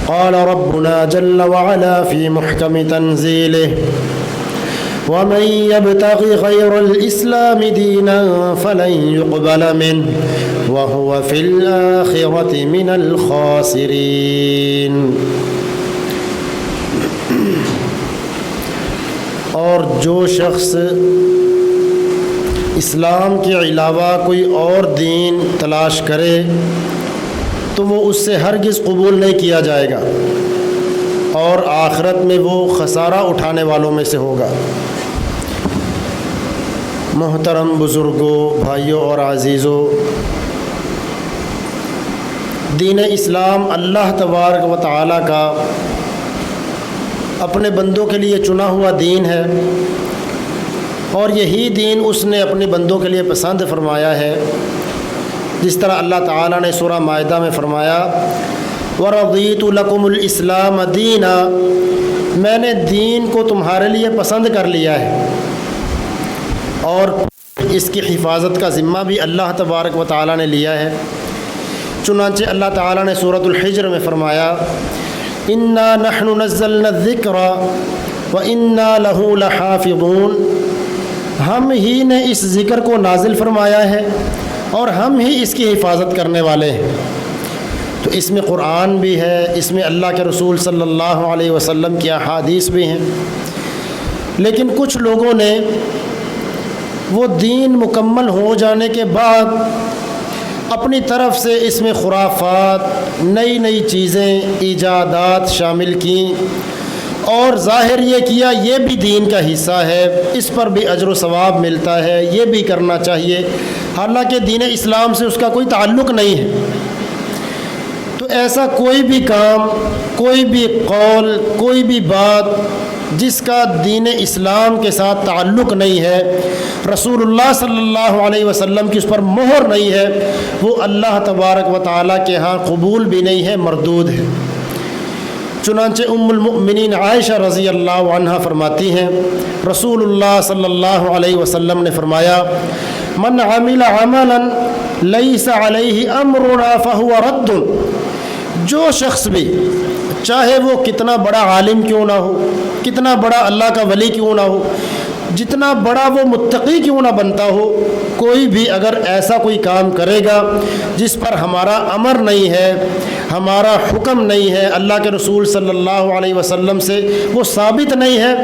قال ربنا جل وعلا في محكم تنزيله ومن يبتغ غير الإسلام دينا فلن يقبل منه وهو في الآخرة من الخاسرين۔ اور جو شخص اسلام کے علاوہ کوئی اور دین تلاش کرے تو وہ اس سے ہرگز قبول نہیں کیا جائے گا اور آخرت میں وہ خسارہ اٹھانے والوں میں سے ہوگا۔ محترم بزرگوں، بھائیوں اور عزیزوں، دین اسلام اللہ تبارک و تعالیٰ کا اپنے بندوں کے لیے چنا ہوا دین ہے، اور یہی دین اس نے اپنے بندوں کے لیے پسند فرمایا ہے، جس طرح اللہ تعالیٰ نے سورہ مائدہ میں فرمایا وَرَضِيتُ لَكُمُ الْإِسْلَامَ دِينًا، میں نے دین کو تمہارے لیے پسند کر لیا ہے، اور اس کی حفاظت کا ذمہ بھی اللہ تبارک و تعالیٰ نے لیا ہے۔ چنانچہ اللہ تعالیٰ نے سورۃ الحجر میں فرمایا اِنَّا نَحْنُ نَزَّلْنَا الذِّكْرَ وَإِنَّا لَهُ لَحَافِظُونَ، ہم ہی نے اس ذکر کو نازل فرمایا ہے اور ہم ہی اس کی حفاظت کرنے والے ہیں۔ تو اس میں قرآن بھی ہے، اس میں اللہ کے رسول صلی اللہ علیہ وسلم کی احادیث بھی ہیں، لیکن کچھ لوگوں نے وہ دین مکمل ہو جانے کے بعد اپنی طرف سے اس میں خرافات، نئی نئی چیزیں، ایجادات شامل کیں اور ظاہر یہ کیا یہ بھی دین کا حصہ ہے، اس پر بھی اجر و ثواب ملتا ہے، یہ بھی کرنا چاہیے، حالانکہ دین اسلام سے اس کا کوئی تعلق نہیں ہے۔ تو ایسا کوئی بھی کام، کوئی بھی قول، کوئی بھی بات جس کا دین اسلام کے ساتھ تعلق نہیں ہے، رسول اللہ صلی اللہ علیہ وسلم کی اس پر مہر نہیں ہے، وہ اللہ تبارک و تعالیٰ کے ہاں قبول بھی نہیں ہے، مردود ہے۔ چنانچہ ام المؤمنین عائشہ رضی اللہ عنہا فرماتی ہیں رسول اللہ صلی اللہ علیہ وسلم نے فرمایا من عمل عملا لیس علیہ امرنا فہو رد، جو شخص بھی چاہے وہ کتنا بڑا عالم کیوں نہ ہو، کتنا بڑا اللہ کا ولی کیوں نہ ہو، جتنا بڑا وہ متقی کیوں نہ بنتا ہو، کوئی بھی اگر ایسا کوئی کام کرے گا جس پر ہمارا امر نہیں ہے، ہمارا حکم نہیں ہے، اللہ کے رسول صلی اللہ علیہ وسلم سے وہ ثابت نہیں ہے،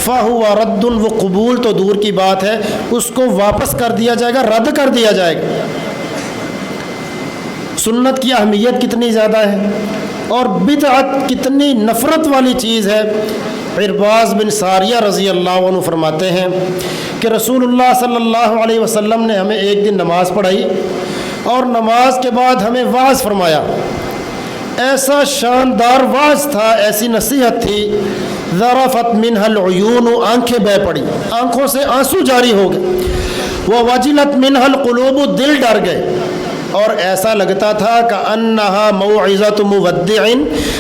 فَهُوَ رَدٌ، وہ قبول تو دور کی بات ہے، اس کو واپس کر دیا جائے گا، رد کر دیا جائے گا۔ سنت کی اہمیت کتنی زیادہ ہے اور بدعت کتنی نفرت والی چیز ہے۔ عرباض بن ساریہ رضی اللہ عنہ فرماتے ہیں کہ رسول اللہ صلی اللہ علیہ وسلم نے ہمیں ایک دن نماز پڑھائی اور نماز کے بعد ہمیں وعظ فرمایا، ایسا شاندار وعظ تھا، ایسی نصیحت تھی، ذرفت منها العیون، آنکھیں بہہ پڑی، آنکھوں سے آنسو جاری ہو گئے، ووجلت منها القلوب، دل ڈر گئے، اور ایسا لگتا تھا کہ انہا موعظۃ مودع،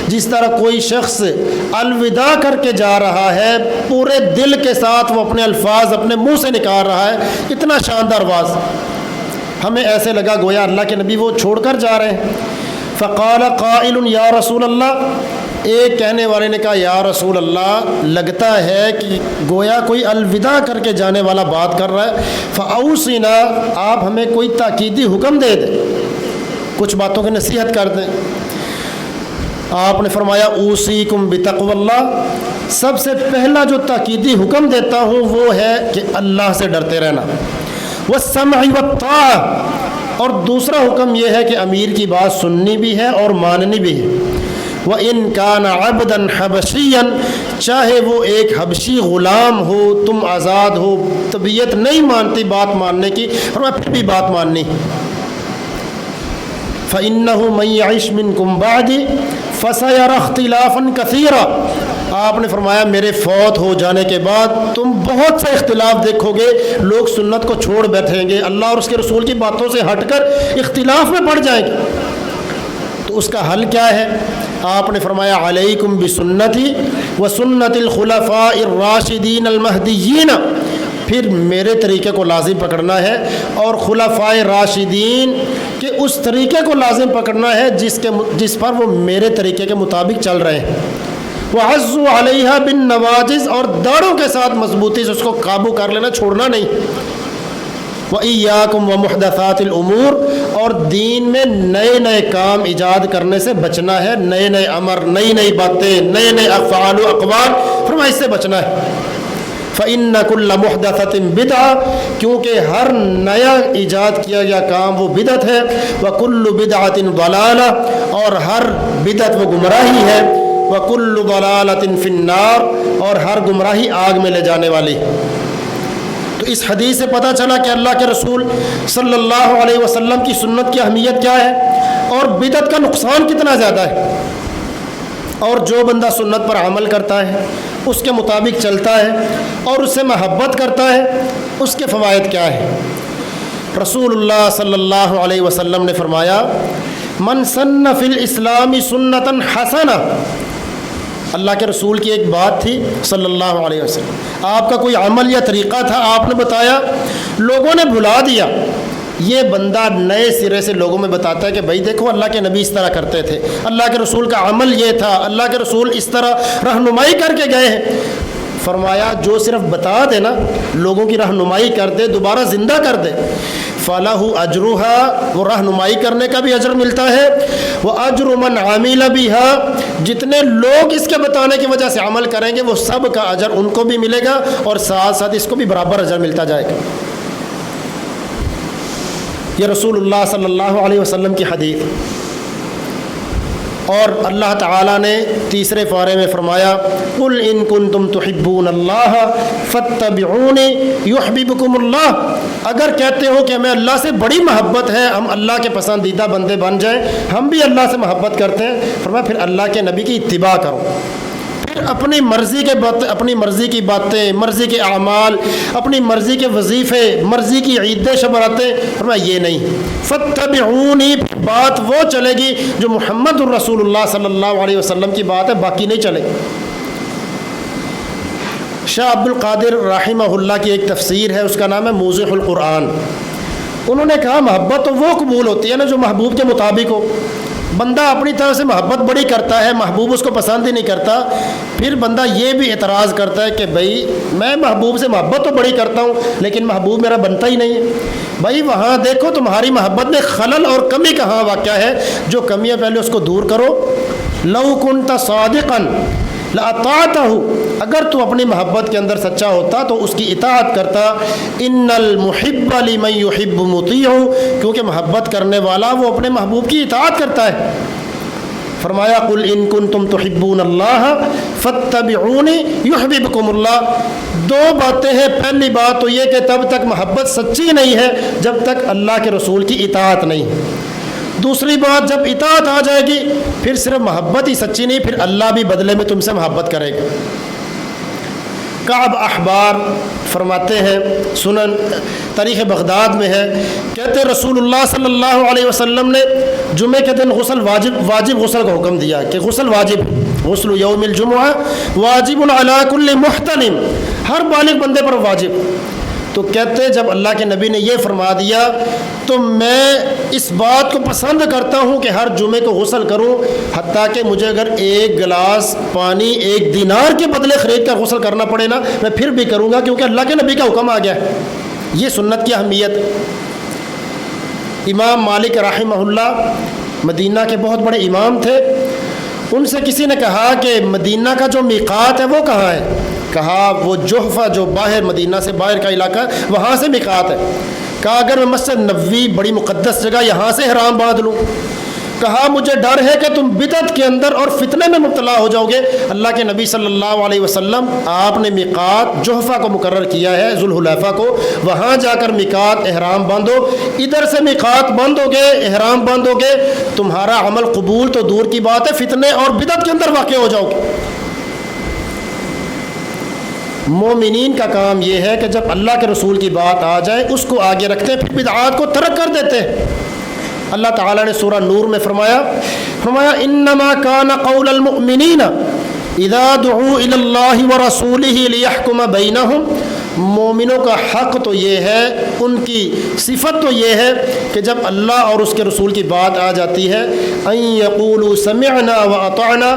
جس طرح کوئی شخص الوداع کر کے جا رہا ہے، پورے دل کے ساتھ وہ اپنے الفاظ اپنے منہ سے نکال رہا ہے، اتنا شاندار واضح۔ ہمیں ایسے لگا گویا اللہ کے نبی وہ چھوڑ کر جا رہے ہیں۔ فقال قائل یا رسول اللہ، ایک کہنے والے نے کہا یا رسول اللہ، لگتا ہے کہ گویا کوئی الوداع کر کے جانے والا بات کر رہا ہے، فاوصنا، آپ ہمیں کوئی تاکیدی حکم دے دیں، کچھ باتوں کی نصیحت کر دیں۔ آپ نے فرمایا اوصیکم بتقوی اللہ، سب سے پہلا جو تاکیدی حکم دیتا ہوں وہ ہے کہ اللہ سے ڈرتے رہنا، والسمع والطاعہ، اور دوسرا حکم یہ ہے کہ امیر کی بات سننی بھی ہے اور ماننی بھی ہے، وَإِن كَانَ عَبْدًا حَبَشِيًّا، چاہے وہ ایک حبشی غلام ہو، تم آزاد ہو، طبیعت نہیں مانتی بات ماننے کی، اور میں پھر بھی بات ماننی۔ فَإِنَّهُ مَن يَعِشْ مِنكُم بَعْدِي فَسَيَرَى اخْتِلَافًا كَثِيرًا، آپ نے فرمایا میرے فوت ہو جانے کے بعد تم بہت سے اختلاف دیکھو گے، لوگ سنت کو چھوڑ بیٹھیں گے، اللہ اور اس کے رسول کی باتوں سے ہٹ کر اختلاف میں پڑ جائیں گے۔ تو اس کا حل کیا ہے؟ آپ نے فرمایا علیکم بسنتی وسنت الخلفاء الراشدین المہدیین، پھر میرے طریقے کو لازم پکڑنا ہے اور خلفائے راشدین کے اس طریقے کو لازم پکڑنا ہے جس پر وہ میرے طریقے کے مطابق چل رہے ہیں۔ وَعَزُّوا عَلَيْهَا بِالنَّوَاجِذ، اور داڑھوں کے ساتھ مضبوطی سے اس کو قابو کر لینا، چھوڑنا نہیں۔ وَإِيَّاكُمْ وَمُحْدَثَاتِ الْأُمُورِ، اور دین میں نئے نئے کام ایجاد کرنے سے بچنا ہے، نئے نئے امر، نئی نئی باتیں، نئے نئے افعال و اقوال، فرمایا اس سے بچنا ہے۔ فَإِنَّ كُلَّ مُحْدَثَةٍ بِدْعَةٍ، کیونکہ ہر نیا ایجاد کیا گیا کام وہ بدعت ہے۔ وَكُلُّ بِدْعَةٍ ضَلَالَةٍ، اور ہر بدعت وہ گمراہی ہے۔ وَكُلُّ ضَلَالَةٍ فِي النَّارِ، اور ہر گمراہی آگ میں لے جانے والی۔ تو اس حدیث سے پتہ چلا کہ اللہ کے رسول صلی اللہ علیہ وسلم کی سنت کی اہمیت کیا ہے اور بدعت کا نقصان کتنا زیادہ ہے، اور جو بندہ سنت پر عمل کرتا ہے، اس کے مطابق چلتا ہے اور اس سے محبت کرتا ہے، اس کے فوائد کیا ہیں۔ رسول اللہ صلی اللہ علیہ وسلم نے فرمایا، من سن فی الاسلام سنتا حسنہ، اللہ کے رسول کی ایک بات تھی صلی اللہ علیہ وسلم، آپ کا کوئی عمل یا طریقہ تھا، آپ نے بتایا، لوگوں نے بھلا دیا، یہ بندہ نئے سرے سے لوگوں میں بتاتا ہے کہ بھائی دیکھو اللہ کے نبی اس طرح کرتے تھے، اللہ کے رسول کا عمل یہ تھا، اللہ کے رسول اس طرح رہنمائی کر کے گئے ہیں۔ فرمایا جو صرف بتا دے نا، لوگوں کی رہنمائی کر دے، دوبارہ زندہ کر دے، فَلَهُ أَجْرُهَا، وہ رہنمائی کرنے کا بھی اجر ملتا ہے، وَأَجْرُ مَنْ عَمِلَ بِهَا، جتنے لوگ اس کے بتانے کی وجہ سے عمل کریں گے وہ سب کا اجر ان کو بھی ملے گا اور ساتھ ساتھ اس کو بھی برابر اجر ملتا جائے گا۔ یہ رسول اللہ صلی اللہ علیہ وسلم کی حدیث۔ اور اللہ تعالیٰ نے تیسرے پارے میں فرمایا، قُلْ إِن كُنتُمْ تُحِبُّونَ اللَّهَ فَاتَّبِعُونِ يُحْبِبْكُمُ اللَّهُ، اگر کہتے ہو کہ ہمیں اللہ سے بڑی محبت ہے، ہم اللہ کے پسندیدہ بندے بن جائیں، ہم بھی اللہ سے محبت کرتے ہیں، فرمایا پھر اللہ کے نبی کی اتباع کرو، پھر اپنی مرضی کے باتیں، اپنی مرضی کی باتیں، مرضی کے اعمال، اپنی مرضی کے وظیفے، مرضی کی عیدیں شبراتیں، فرمایا یہ نہیں، فَاتَّبِعُونِ، بات وہ چلے گی جو محمد الرسول اللہ صلی اللہ علیہ وسلم کی بات ہے، باقی نہیں چلے گی۔ شاہ عبد القادر رحمہ اللہ کی ایک تفسیر ہے، اس کا نام ہے موضح القرآن۔ انہوں نے کہا محبت تو وہ قبول ہوتی ہے نا جو محبوب کے مطابق ہو۔ بندہ اپنی طرف سے محبت بڑی کرتا ہے، محبوب اس کو پسند ہی نہیں کرتا، پھر بندہ یہ بھی اعتراض کرتا ہے کہ بھائی میں محبوب سے محبت تو بڑی کرتا ہوں لیکن محبوب میرا بنتا ہی نہیں ہے۔ بھائی وہاں دیکھو تمہاری محبت میں خلل اور کمی کہاں واقع ہے، جو کمیاں پہلے اس کو دور کرو۔ لو کنت صادقا لأطاعته، اگر تو اپنی محبت کے اندر سچا ہوتا تو اس کی اطاعت کرتا۔ ان المحب لمن يحب مطیع، کیونکہ محبت کرنے والا وہ اپنے محبوب کی اطاعت کرتا ہے۔ فرمایا قل ان کنتم تحبون اللہ فاتبعونی یحببکم اللہ۔ دو باتیں ہیں، پہلی بات تو یہ کہ تب تک محبت سچی نہیں ہے جب تک اللہ کے رسول کی اطاعت نہیں۔ دوسری بات جب اطاعت آ جائے گی پھر صرف محبت ہی سچی نہیں، پھر اللہ بھی بدلے میں تم سے محبت کرے گا۔ کعب احبار فرماتے ہیں، سنن تاریخ بغداد میں ہے، کہتے رسول اللہ صلی اللہ علیہ وسلم نے جمعے کے دن غسل واجب غسل کا حکم دیا کہ غسل واجب، غسل یوم الجمعہ واجب علی کل محتلم، ہر بالغ بندے پر واجب۔ تو کہتے جب اللہ کے نبی نے یہ فرما دیا تو میں اس بات کو پسند کرتا ہوں کہ ہر جمعے کو غسل کروں، حتیٰ کہ مجھے اگر ایک گلاس پانی 1 دینار کے بدلے خرید کر غسل کرنا پڑے نا میں پھر بھی کروں گا، کیونکہ اللہ کے نبی کا حکم آ گیا ہے۔ یہ سنت کی اہمیت۔ امام مالک رحمہ اللہ مدینہ کے بہت بڑے امام تھے، ان سے کسی نے کہا کہ مدینہ کا جو میقات ہے وہ کہاں ہے؟ کہا وہ جحفہ جو باہر مدینہ سے باہر کا علاقہ ہے وہاں سے میقات ہے۔ کہا اگر میں مسجد نبوی بڑی مقدس جگہ یہاں سے احرام باندھ لوں؟ کہا مجھے ڈر ہے کہ تم بدعت کے اندر اور فتنے میں مبتلا ہو جاؤ گے۔ اللہ کے نبی صلی اللہ علیہ وسلم آپ نے میقات جحفہ کو مقرر کیا ہے، ذوالحلیفہ کو، وہاں جا کر میقات احرام باندھو۔ ادھر سے میقات باندھو گے، احرام باندھو گے، تمہارا عمل قبول تو دور کی بات ہے، فتنے اور بدعت کے اندر واقع ہو جاؤ گے۔ مومنین کا کام یہ ہے کہ جب اللہ کے رسول کی بات آ جائے اس کو آگے رکھتے ہیں، پھر بدعات کو ترک کر دیتے ہیں۔ اللہ تعالیٰ نے سورہ نور میں فرمایا انما کان قول المؤمنین اذا دعوا الی اللہ ورسولہ لیحکم بینہم مومنوں کا حق تو یہ ہے، ان کی صفت تو یہ ہے کہ جب اللہ اور اس کے رسول کی بات آ جاتی ہے ان یقولوا سمعنا واطعنا،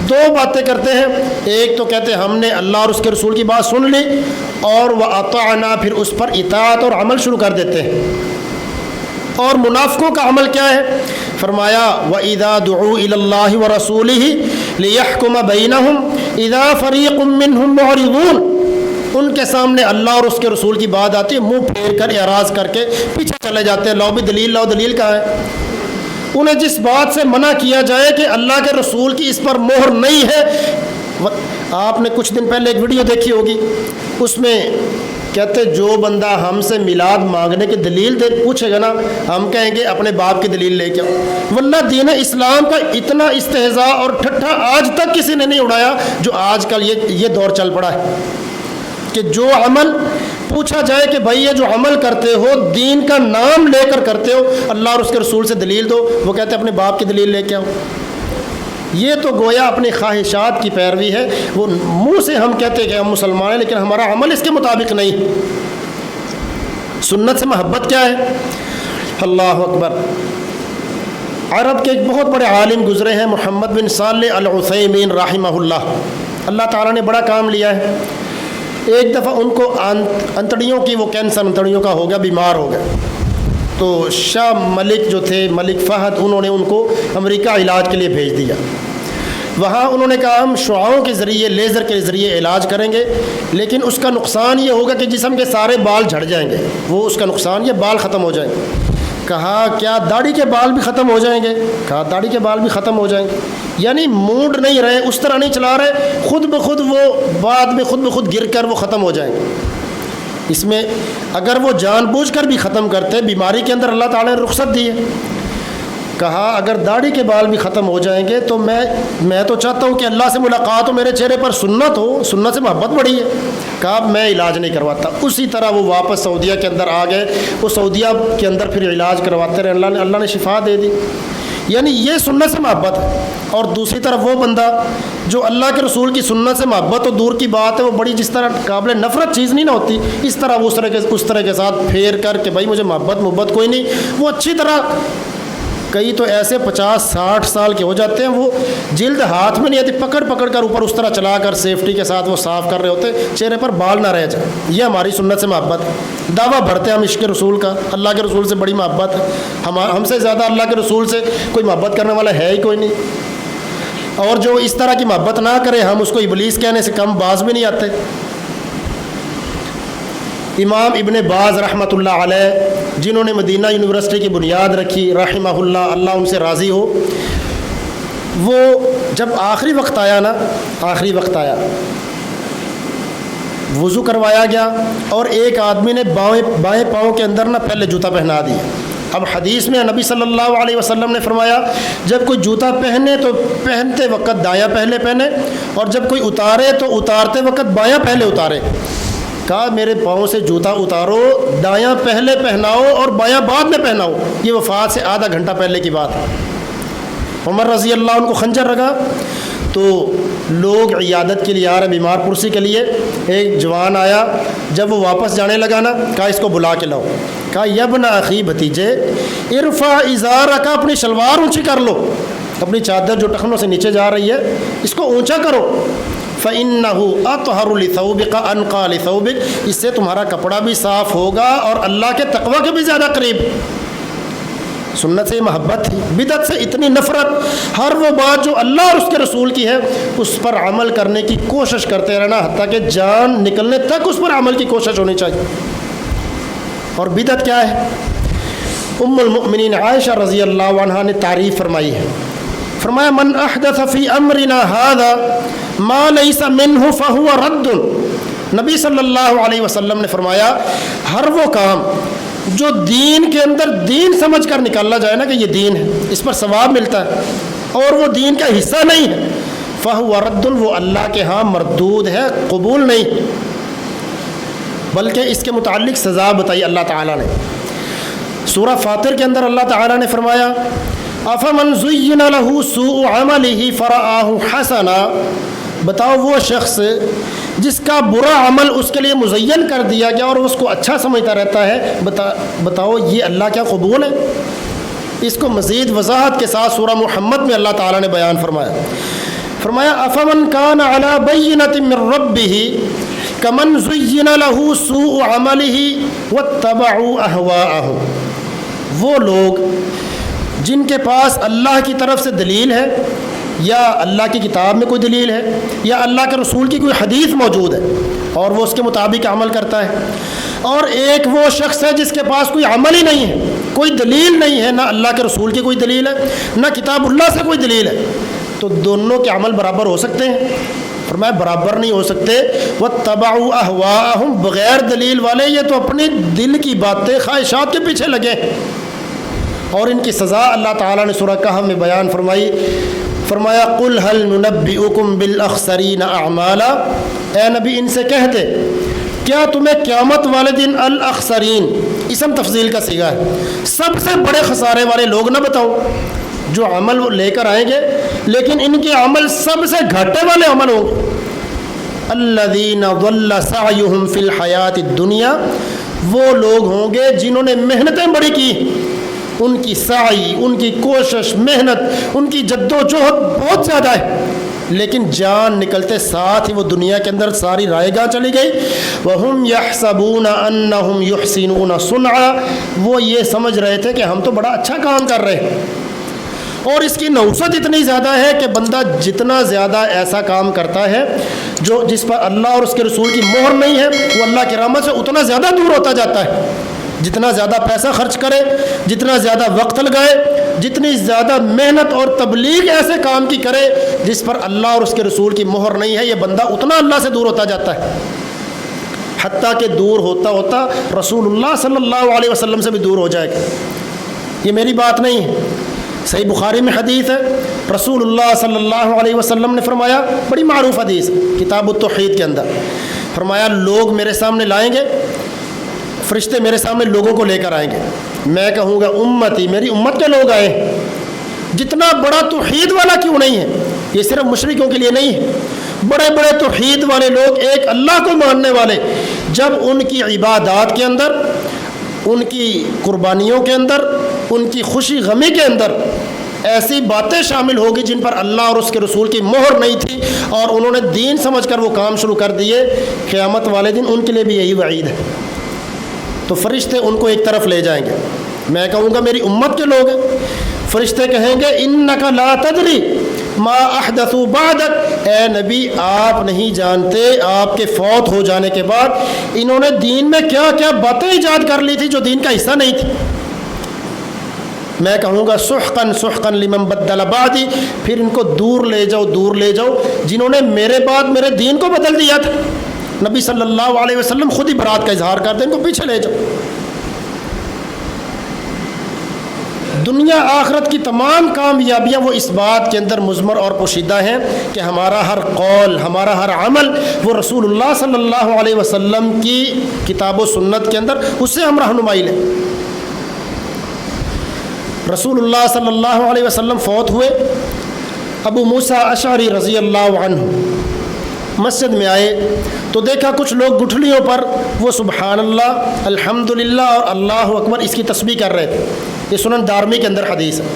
دو باتیں کرتے ہیں، ایک تو کہتے ہیں ہم نے اللہ اور اس کے رسول کی بات سن لی، اور واطعنا پھر اس پر اطاعت اور عمل شروع کر دیتے ہیں۔ اور منافقوں کا عمل کیا ہے؟ فرمایا وَإِذَا دُعُوا إِلَى اللَّهِ وَرَسُولِهِ لِيَحْكُمَ بَيْنَهُمْ إِذَا فَرِيقٌ مِّنْهُمْ مُعْرِضُونَ، ان کے سامنے اللہ اور اس کے رسول کی بات آتی ہے، منہ پھیر کر اعراض کر کے پیچھے چلے جاتے ہیں، لاؤ بھی دلیل، لاؤ دلیل کہاں ہے؟ انہیں جس بات سے منع کیا جائے کہ اللہ کے رسول کی اس پر مہر نہیں ہے، آپ نے کچھ دن پہلے ایک ویڈیو دیکھی ہوگی، اس میں کہتے جو بندہ ہم سے میلاد مانگنے کی دلیل پوچھے گا نا، ہم کہیں گے اپنے باپ کی دلیل لے کے آؤ۔ واللہ دین اسلام کا اتنا استہزاء اور ٹھٹھا آج تک کسی نے نہیں اڑایا جو آج کل یہ دور چل پڑا ہے کہ جو عمل پوچھا جائے کہ بھائی یہ جو عمل کرتے ہو دین کا نام لے کر کرتے ہو، اللہ اور اس کے رسول سے دلیل دو، وہ کہتے ہیں اپنے باپ کی دلیل لے کے آؤ۔ یہ تو گویا اپنی خواہشات کی پیروی ہے، وہ منہ سے ہم کہتے ہیں کہ ہم مسلمان ہیں لیکن ہمارا عمل اس کے مطابق نہیں۔ سنت سے محبت کیا ہے؟ اللہ اکبر۔ عرب کے ایک بہت بڑے عالم گزرے ہیں محمد بن صالح العثیمین رحمہ اللہ، اللہ تعالیٰ نے بڑا کام لیا ہے۔ ایک دفعہ ان کو انتڑیوں کی، وہ کینسر انتڑیوں کا ہو گیا، بیمار ہو گئے، تو شاہ ملک جو تھے، ملک فہد، انہوں نے ان کو امریکہ علاج کے لیے بھیج دیا۔ وہاں انہوں نے کہا ہم شعاعوں کے ذریعے، لیزر کے ذریعے علاج کریں گے، لیکن اس کا نقصان یہ ہوگا کہ جسم کے سارے بال جھڑ جائیں گے، وہ اس کا نقصان، یہ بال ختم ہو جائیں گے۔ کہا کیا داڑھی کے بال بھی ختم ہو جائیں گے؟ کہا داڑھی کے بال بھی ختم ہو جائیں گے، یعنی موڈ نہیں رہے، اس طرح نہیں چلا رہے، خود بخود وہ بعد میں خود بخود گر کر وہ ختم ہو جائیں گے۔ اس میں اگر وہ جان بوجھ کر بھی ختم کرتے، بیماری کے اندر اللہ تعالیٰ نے رخصت دی ہے۔ کہا اگر داڑھی کے بال بھی ختم ہو جائیں گے تو میں تو چاہتا ہوں کہ اللہ سے ملاقات ہو، میرے چہرے پر سنت ہو، سنت سے محبت بڑی ہے۔ کہا میں علاج نہیں کرواتا۔ اسی طرح وہ واپس سعودیہ کے اندر آ گئے، وہ سعودیہ کے اندر پھر علاج کرواتے رہے، اللہ نے شفا دے دی۔ یعنی یہ سنت سے محبت ہے۔ اور دوسری طرف وہ بندہ جو اللہ کے رسول کی سنت سے محبت تو دور کی بات ہے، وہ بڑی جس طرح قابل نفرت چیز نہیں نہ ہوتی، اس طرح وہ اس طرح کے ساتھ پھیر کر کہ بھائی مجھے محبت کوئی نہیں، وہ اچھی طرح، کئی تو ایسے 50-60 سال کے ہو جاتے ہیں، وہ جلد ہاتھ میں نہیں آتی، پکڑ کر اوپر اس طرح چلا کر سیفٹی کے ساتھ وہ صاف کر رہے ہوتے، چہرے پر بال نہ رہ جائے۔ یہ ہماری سنت سے محبت ہے۔ دعویٰ بھرتے ہیں ہم عشق رسول کا، اللہ کے رسول سے بڑی محبت ہے، ہم سے زیادہ اللہ کے رسول سے کوئی محبت کرنے والا ہے ہی کوئی نہیں، اور جو اس طرح کی محبت نہ کرے ہم اس کو ابلیس کہنے سے کم باز بھی نہیں آتے۔ امام ابن باز رحمۃ اللہ علیہ، جنہوں نے مدینہ یونیورسٹی کی بنیاد رکھی رحمہ اللہ، اللہ ان سے راضی ہو، وہ جب آخری وقت آیا وضو کروایا گیا اور ایک آدمی نے بائیں پاؤں کے اندر نہ پہلے جوتا پہنا دیا۔ اب حدیث میں نبی صلی اللہ علیہ وسلم نے فرمایا جب کوئی جوتا پہنے تو پہنتے وقت دایاں پہلے پہنے، اور جب کوئی اتارے تو اتارتے وقت بایاں پہلے اتارے۔ کہا میرے پاؤں سے جوتا اتارو، دایاں پہلے پہناؤ اور بایاں بعد میں پہناؤ۔ یہ وفات سے آدھا گھنٹہ پہلے کی بات ہے۔ عمر رضی اللہ عنہ کو خنجر لگا تو لوگ عیادت کے لیے آ رہے، بیمار پرسی کے لیے، ایک جوان آیا، جب وہ واپس جانے لگا نا، کہا اس کو بلا کے لاؤ۔ کہا یبن اخی، بھتیجے، ارفع ازارک، اپنی شلوار اونچی کر لو، اپنی چادر جو ٹخنوں سے نیچے جا رہی ہے اس کو اونچا کرو۔ فَإِنَّهُ أَطْهَرُ لِثَوْبِكَ أَنْقَى لِثَوْبِكَ، اس سے تمہارا کپڑا بھی صاف ہوگا اور اللہ کے تقوی کے بھی زیادہ قریب۔ سنت سے محبت تھی، بدعت سے اتنی نفرت، ہر وہ بات جو اللہ اور اس کے رسول کی ہے اس پر عمل کرنے کی کوشش کرتے رہنا، حتیٰ کہ جان نکلنے تک اس پر عمل کی کوشش ہونی چاہیے۔ اور بدعت کیا ہے؟ ام المؤمنین عائشہ رضی اللہ عنہا نے تعریف فرمائی ہے، فرمایا من احدث فی امرنا ھذا ما لیس منہ فہو رد۔ نبی صلی اللہ علیہ وسلم نے فرمایا ہر وہ کام جو دین کے اندر دین سمجھ کر نکالا جائے نا کہ یہ دین ہے، اس پر ثواب ملتا ہے اور وہ دین کا حصہ نہیں ہے، فہو رد، وہ اللہ کے ہاں مردود ہے، قبول نہیں، بلکہ اس کے متعلق سزا بتائی اللہ تعالیٰ نے۔ سورہ فاطر کے اندر اللہ تعالیٰ نے فرمایا افمن زین لہ سوء عملہ فرآہ حسنا بتاؤ وہ شخص جس کا برا عمل اس کے لیے مزین کر دیا گیا اور اس کو اچھا سمجھتا رہتا ہے، بتاؤ یہ اللہ کیا قبول ہے؟ اس کو مزید وضاحت کے ساتھ سورہ محمد میں اللہ تعالیٰ نے بیان فرمایا افمن کان علی بینۃ من ربہ کمن زین لہ سوء عملہ واتبعوا اہواءہم، وہ لوگ جن کے پاس اللہ کی طرف سے دلیل ہے یا اللہ کی کتاب میں کوئی دلیل ہے یا اللہ کے رسول کی کوئی حدیث موجود ہے اور وہ اس کے مطابق عمل کرتا ہے، اور ایک وہ شخص ہے جس کے پاس کوئی عمل ہی نہیں ہے، کوئی دلیل نہیں ہے، نہ اللہ کے رسول کی کوئی دلیل ہے نہ کتاب اللہ سے کوئی دلیل ہے، تو دونوں کے عمل برابر ہو سکتے ہیں؟ فرمایا برابر نہیں ہو سکتے۔ واتبعوا اہواءہم، بغیر دلیل والے یہ تو اپنی دل کی باتیں خواہشات کے پیچھے لگے، اور ان کی سزا اللہ تعالیٰ نے سورہ کہف میں بیان فرمایا قل هل ننبئکم بالاخسرین اعمالا، اے نبی ان سے کہہ دے کیا تمہیں قیامت والے دن الاخسرین، اسم تفضیل کا صیغہ ہے، سب سے بڑے خسارے والے لوگ نہ بتاؤں؟ جو عمل وہ لے کر آئیں گے لیکن ان کے عمل سب سے گھاٹے والے عمل ہوں گے۔ الذین ضل سعیہم فی الحیات الدنیا، وہ لوگ ہوں گے جنہوں نے محنتیں بڑی کی، ان کی سعی، ان کی کوشش، محنت، ان کی جد و جہد بہت زیادہ ہے، لیکن جان نکلتے ساتھ ہی وہ دنیا کے اندر ساری رائے گاہ چلی گئی۔ وَهُمْ يَحْسَبُونَ أَنَّهُمْ يُحْسِنُونَ صُنْعًا، وہ یہ سمجھ رہے تھے کہ ہم تو بڑا اچھا کام کر رہے ہیں، اور اس کی نوسط اتنی زیادہ ہے کہ بندہ جتنا زیادہ ایسا کام کرتا ہے جس پر اللہ اور اس کے رسول کی مہر نہیں ہے، وہ اللہ کی رحمت سے اتنا زیادہ دور ہوتا جاتا ہے۔ جتنا زیادہ پیسہ خرچ کرے، جتنا زیادہ وقت لگائے، جتنی زیادہ محنت اور تبلیغ ایسے کام کی کرے جس پر اللہ اور اس کے رسول کی مہر نہیں ہے، یہ بندہ اتنا اللہ سے دور ہوتا جاتا ہے، حتیٰ کہ دور ہوتا ہوتا رسول اللہ صلی اللہ علیہ وسلم سے بھی دور ہو جائے گا۔ یہ میری بات نہیں ہے، صحیح بخاری میں حدیث ہے، رسول اللہ صلی اللہ علیہ وسلم نے فرمایا، بڑی معروف حدیث کتاب التوحید کے اندر، فرمایا لوگ میرے سامنے لائیں گے، فرشتے میرے سامنے لوگوں کو لے کر آئیں گے، میں کہوں گا امتی، میری امت کے لوگ آئے ہیں، جتنا بڑا توحید والا کیوں نہیں ہے، یہ صرف مشرکوں کے لیے نہیں ہے، بڑے بڑے توحید والے لوگ، ایک اللہ کو ماننے والے، جب ان کی عبادات کے اندر، ان کی قربانیوں کے اندر، ان کی خوشی غمی کے اندر ایسی باتیں شامل ہوگی جن پر اللہ اور اس کے رسول کی مہر نہیں تھی اور انہوں نے دین سمجھ کر وہ کام شروع کر دیے، قیامت والے دن ان کے لیے بھی یہی وعید ہے۔ تو فرشتے ان کو ایک طرف لے جائیں گے، میں کہوں گا میری امت کے لوگ ہیں، فرشتے کہیں گے انک لا تدری ما احدثوا بعدک، اے نبی آپ نہیں جانتے آپ کے فوت ہو جانے کے بعد انہوں نے دین میں کیا کیا باتیں ایجاد کر لی تھی جو دین کا حصہ نہیں تھی۔ میں کہوں گا سحقا سحقا لمن بدل بعدی، پھر ان کو دور لے جاؤ جنہوں نے میرے بعد میرے دین کو بدل دیا تھا۔ نبی صلی اللہ علیہ وسلم خود ہی برات کا اظہار کرتے ہیں، ان کو پیچھے لے جاؤ۔ دنیا آخرت کی تمام کامیابیاں وہ اس بات کے اندر مضمر اور پوشیدہ ہیں کہ ہمارا ہر قول، ہمارا ہر عمل وہ رسول اللہ صلی اللہ علیہ وسلم کی کتاب و سنت کے اندر اس سے ہم رہنمائی لیں۔ رسول اللہ صلی اللہ علیہ وسلم فوت ہوئے، ابو موسیٰ اشعری رضی اللہ عنہ مسجد میں آئے تو دیکھا کچھ لوگ گٹھلیوں پر وہ سبحان اللہ، الحمدللہ اور اللہ اکبر اس کی تسبیح کر رہے تھے۔ یہ سنن دارمی کے اندر حدیث ہے۔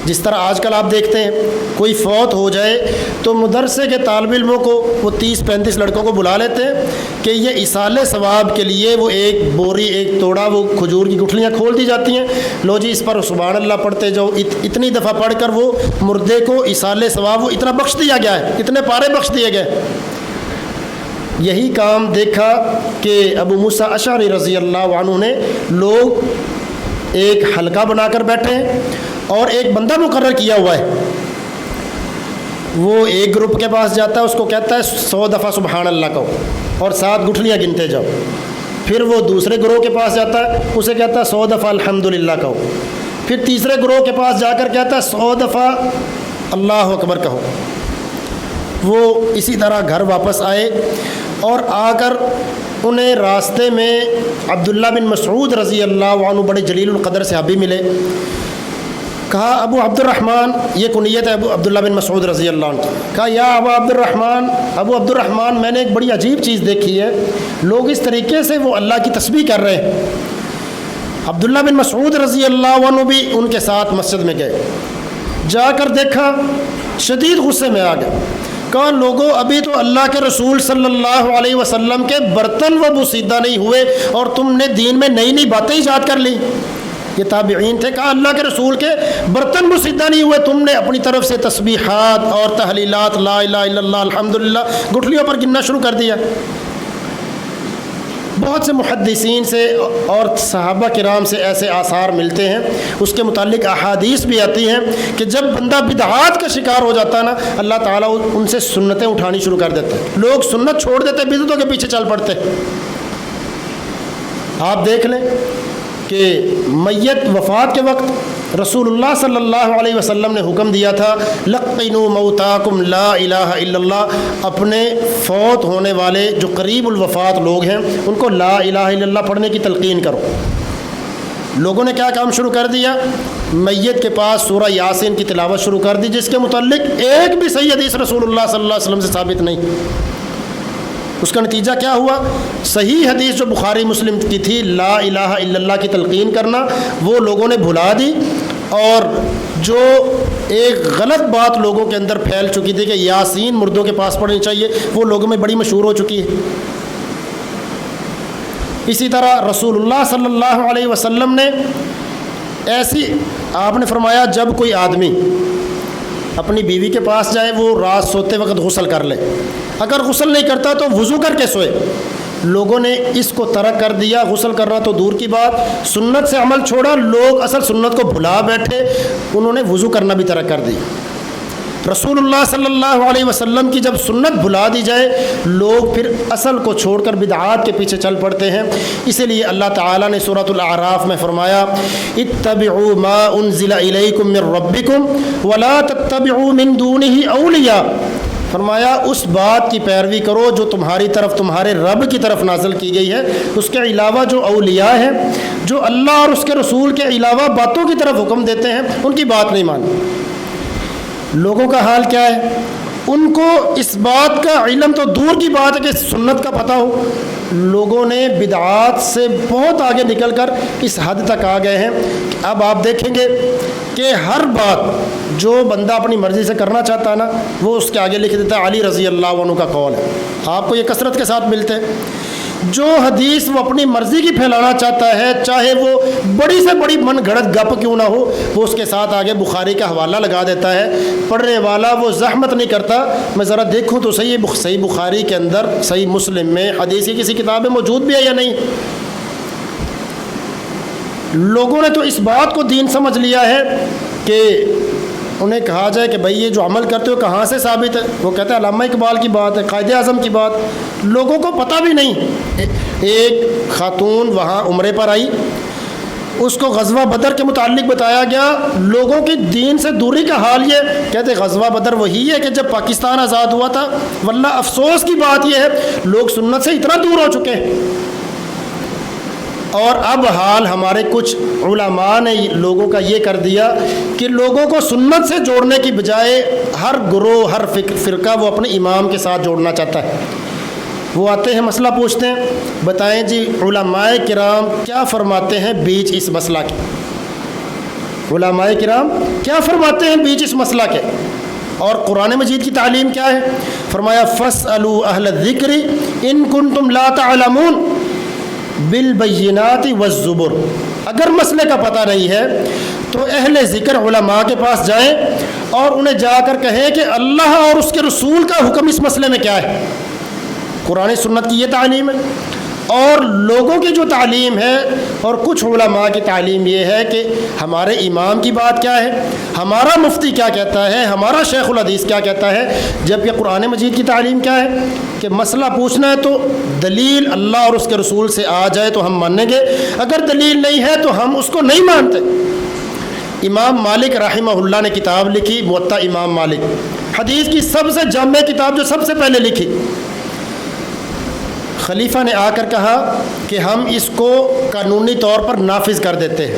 جس طرح آج کل آپ دیکھتے ہیں کوئی فوت ہو جائے تو مدرسے کے طالب علموں کو وہ 30-35 لڑکوں کو بلا لیتے ہیں کہ یہ ایصال ثواب کے لیے وہ ایک بوری، ایک توڑا وہ کھجور کی گٹھلیاں کھول دی جاتی ہیں، لو جی اس پر سبحان اللہ پڑھتے جاؤ، اتنی دفعہ پڑھ کر وہ مردے کو ایصال ثواب وہ اتنا بخش دیا گیا ہے، اتنے پارے بخش دیے گئے۔ یہی کام دیکھا کہ ابو موسیٰ اشعری رضی اللہ عنہ نے، لوگ ایک حلقہ بنا کر بیٹھے ہیں اور ایک بندہ مقرر کیا ہوا ہے، وہ ایک گروپ کے پاس جاتا ہے، اس کو کہتا ہے 100 دفعہ سبحان اللہ کہو اور 7 گٹھلیاں گنتے جاؤ، پھر وہ دوسرے گروہ کے پاس جاتا ہے، اسے کہتا ہے 100 دفعہ الحمدللہ کہو، پھر تیسرے گروہ کے پاس جا کر کہتا ہے 100 دفعہ اللہ اکبر کہو۔ وہ اسی طرح گھر واپس آئے اور آ کر انہیں راستے میں عبداللہ بن مسعود رضی اللہ عنہ بڑے جلیل القدر صحابی ملے، کہا ابو عبد الرحمن، یہ کنیت ہے ابو عبداللہ بن مسعود رضی اللہ عنہ، کہا یا ابو عبد الرحمن میں نے ایک بڑی عجیب چیز دیکھی ہے، لوگ اس طریقے سے وہ اللہ کی تسبیح کر رہے ہیں۔ عبداللہ بن مسعود رضی اللہ عنہ بھی ان کے ساتھ مسجد میں گئے، جا کر دیکھا شدید غصے میں آ گئے، کہا لوگوں ابھی تو اللہ کے رسول صلی اللہ علیہ وسلم کے برتن وہ بوسیدہ نہیں ہوئے اور تم نے دین میں نئی نئی باتیں ایجاد کر لی۔ یہ تابعین تھے، کہا اللہ کے رسول کے برتن بوسیدہ نہیں ہوئے، تم نے اپنی طرف سے تسبیحات اور تحلیلات لا الہ الا اللہ الحمدللہ گٹھلیوں پر گننا شروع کر دیا۔ بہت سے محدثین سے اور صحابہ کرام سے ایسے آثار ملتے ہیں، اس کے متعلق احادیث بھی آتی ہیں کہ جب بندہ بدعات کا شکار ہو جاتا ہے نا، اللہ تعالیٰ ان سے سنتیں اٹھانی شروع کر دیتے ہیں، لوگ سنت چھوڑ دیتے، بدعتوں کے پیچھے چل پڑتے۔ آپ دیکھ لیں کہ میت وفات کے وقت رسول اللہ صلی اللہ علیہ وسلم نے حکم دیا تھا لقنوا موتاکم لا الہ الا اللہ، اپنے فوت ہونے والے جو قریب الوفات لوگ ہیں ان کو لا الہ الا اللہ پڑھنے کی تلقین کرو۔ لوگوں نے کیا کام شروع کر دیا؟ میت کے پاس سورہ یاسین کی تلاوت شروع کر دی، جس کے متعلق ایک بھی صحیح حدیث رسول اللہ صلی اللہ علیہ وسلم سے ثابت نہیں۔ اس کا نتیجہ کیا ہوا؟ صحیح حدیث جو بخاری مسلم کی تھی لا الہ الا اللہ کی تلقین کرنا، وہ لوگوں نے بھلا دی، اور جو ایک غلط بات لوگوں کے اندر پھیل چکی تھی کہ یاسین مردوں کے پاس پڑھنی چاہیے، وہ لوگوں میں بڑی مشہور ہو چکی ہے۔ اسی طرح رسول اللہ صلی اللہ علیہ وسلم نے آپ نے فرمایا جب کوئی آدمی اپنی بیوی کے پاس جائے وہ رات سوتے وقت غسل کر لے، اگر غسل نہیں کرتا تو وضو کر کے سوئے۔ لوگوں نے اس کو ترک کر دیا، غسل کرنا تو دور کی بات، سنت سے عمل چھوڑا، لوگ اصل سنت کو بھلا بیٹھے، انہوں نے وضو کرنا بھی ترک کر دیا۔ رسول اللہ صلی اللہ علیہ وسلم کی جب سنت بھلا دی جائے، لوگ پھر اصل کو چھوڑ کر بدعات کے پیچھے چل پڑتے ہیں۔ اسی لیے اللہ تعالیٰ نے سورۃ الاعراف میں فرمایا اتبعوا ما انزل الیکم من ربکم ولا تتبعوا من دونہ اولیاء، فرمایا اس بات کی پیروی کرو جو تمہاری طرف تمہارے رب کی طرف نازل کی گئی ہے، اس کے علاوہ جو اولیاء ہیں، جو اللہ اور اس کے رسول کے علاوہ باتوں کی طرف حکم دیتے ہیں، ان کی بات نہیں مانی۔ لوگوں کا حال کیا ہے؟ ان کو اس بات کا علم تو دور کی بات ہے کہ سنت کا پتہ ہو، لوگوں نے بدعات سے بہت آگے نکل کر اس حد تک آ گئے ہیں کہ اب آپ دیکھیں گے کہ ہر بات جو بندہ اپنی مرضی سے کرنا چاہتا ہے نا، وہ اس کے آگے لکھ دیتا ہے علی رضی اللہ عنہ کا قول ہے۔ آپ کو یہ کثرت کے ساتھ ملتے ہیں۔ جو حدیث وہ اپنی مرضی کی پھیلانا چاہتا ہے، چاہے وہ بڑی سے بڑی من گھڑت گپ کیوں نہ ہو، وہ اس کے ساتھ آگے بخاری کا حوالہ لگا دیتا ہے۔ پڑھنے والا وہ زحمت نہیں کرتا میں ذرا دیکھوں تو صحیح بخاری کے اندر، صحیح مسلم میں حدیث کی کسی کتاب میں موجود بھی ہے یا نہیں۔ لوگوں نے تو اس بات کو دین سمجھ لیا ہے کہ انہیں کہا جائے کہ بھئی یہ جو عمل کرتے ہو کہاں سے ثابت ہے، وہ کہتے ہیں علامہ اقبال کی بات ہے، قائد اعظم کی بات۔ لوگوں کو پتہ بھی نہیں۔ ایک خاتون وہاں عمرے پر آئی، اس کو غزوہ بدر کے متعلق بتایا گیا، لوگوں کی دین سے دوری کا حال یہ کہتے غزوہ بدر وہی ہے کہ جب پاکستان آزاد ہوا تھا۔ واللہ افسوس کی بات یہ ہے لوگ سنت سے اتنا دور ہو چکے ہیں۔ اور اب حال ہمارے کچھ علماء نے لوگوں کا یہ کر دیا کہ لوگوں کو سنت سے جوڑنے کی بجائے ہر گروہ ہر فرقہ وہ اپنے امام کے ساتھ جوڑنا چاہتا ہے۔ وہ آتے ہیں مسئلہ پوچھتے ہیں، بتائیں جی علماء کرام کیا فرماتے ہیں بیچ اس مسئلہ کے، علماء کرام کیا فرماتے ہیں بیچ اس مسئلہ کے، اور قرآن مجید کی تعلیم کیا ہے؟ فرمایا فاسألوا اہل الذکر ان کنتم لا تعلمون بالبینات والزبر۔ اگر مسئلے کا پتہ نہیں ہے تو اہل ذکر علماء کے پاس جائیں اور انہیں جا کر کہیں کہ اللہ اور اس کے رسول کا حکم اس مسئلے میں کیا ہے۔ قرآن سنت کی یہ تعلیم ہے، اور لوگوں کی جو تعلیم ہے اور کچھ علماء کی تعلیم یہ ہے کہ ہمارے امام کی بات کیا ہے، ہمارا مفتی کیا کہتا ہے، ہمارا شیخ الحدیث کیا کہتا ہے، جبکہ قرآن مجید کی تعلیم کیا ہے کہ مسئلہ پوچھنا ہے تو دلیل اللہ اور اس کے رسول سے آ جائے تو ہم مانیں گے، اگر دلیل نہیں ہے تو ہم اس کو نہیں مانتے۔ امام مالک رحمہ اللہ نے کتاب لکھی موطا امام مالک، حدیث کی سب سے جامع کتاب جو سب سے پہلے لکھی۔ خلیفہ نے آ کر کہا کہ ہم اس کو قانونی طور پر نافذ کر دیتے ہیں۔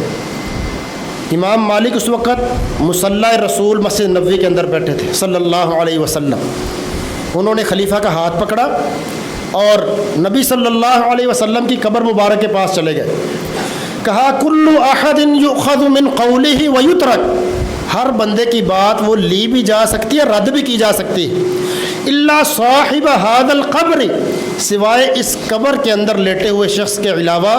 امام مالک اس وقت مصلی رسول مسجد نبوی کے اندر بیٹھے تھے صلی اللہ علیہ وسلم. انہوں نے خلیفہ کا ہاتھ پکڑا اور نبی صلی اللہ علیہ وسلم کی قبر مبارک کے پاس چلے گئے. کہا کل احد یؤخذ من قولہ ویترک، ہر بندے کی بات وہ لی بھی جا سکتی ہے، رد بھی کی جا سکتی ہے، الا صاحب ھذا القبر، سوائے اس قبر کے اندر لیٹے ہوئے شخص کے علاوہ.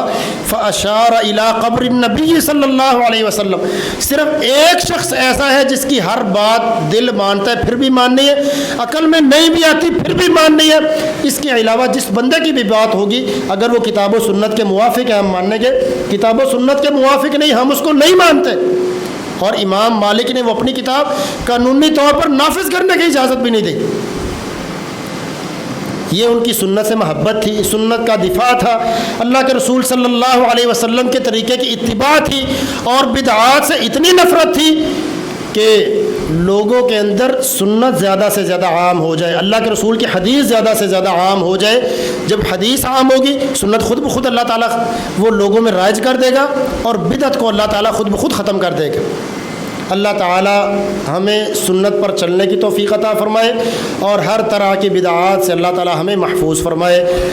فاشار الی قبر النبی صلی اللہ علیہ وسلم، صرف ایک شخص ایسا ہے جس کی ہر بات دل مانتا ہے پھر بھی ماننی ہے، عقل میں نہیں بھی آتی پھر بھی ماننی ہے. اس کے علاوہ جس بندے کی بھی بات ہوگی اگر وہ کتاب و سنت کے موافق ہے ہم مانیں گے، کتاب و سنت کے موافق نہیں ہم اس کو نہیں مانتے. اور امام مالک نے وہ اپنی کتاب قانونی طور پر نافذ کرنے کی اجازت بھی نہیں دی. یہ ان کی سنت سے محبت تھی، سنت کا دفاع تھا، اللہ کے رسول صلی اللہ علیہ وسلم کے طریقے کی اتباع تھی، اور بدعات سے اتنی نفرت تھی کہ لوگوں کے اندر سنت زیادہ سے زیادہ عام ہو جائے، اللہ کے رسول کی حدیث زیادہ سے زیادہ عام ہو جائے. جب حدیث عام ہوگی سنت خود بخود اللہ تعالیٰ وہ لوگوں میں رائج کر دے گا، اور بدعت کو اللہ تعالیٰ خود بخود ختم کر دے گا. اللہ تعالیٰ ہمیں سنت پر چلنے کی توفیق عطا فرمائے، اور ہر طرح کی بدعات سے اللہ تعالیٰ ہمیں محفوظ فرمائے.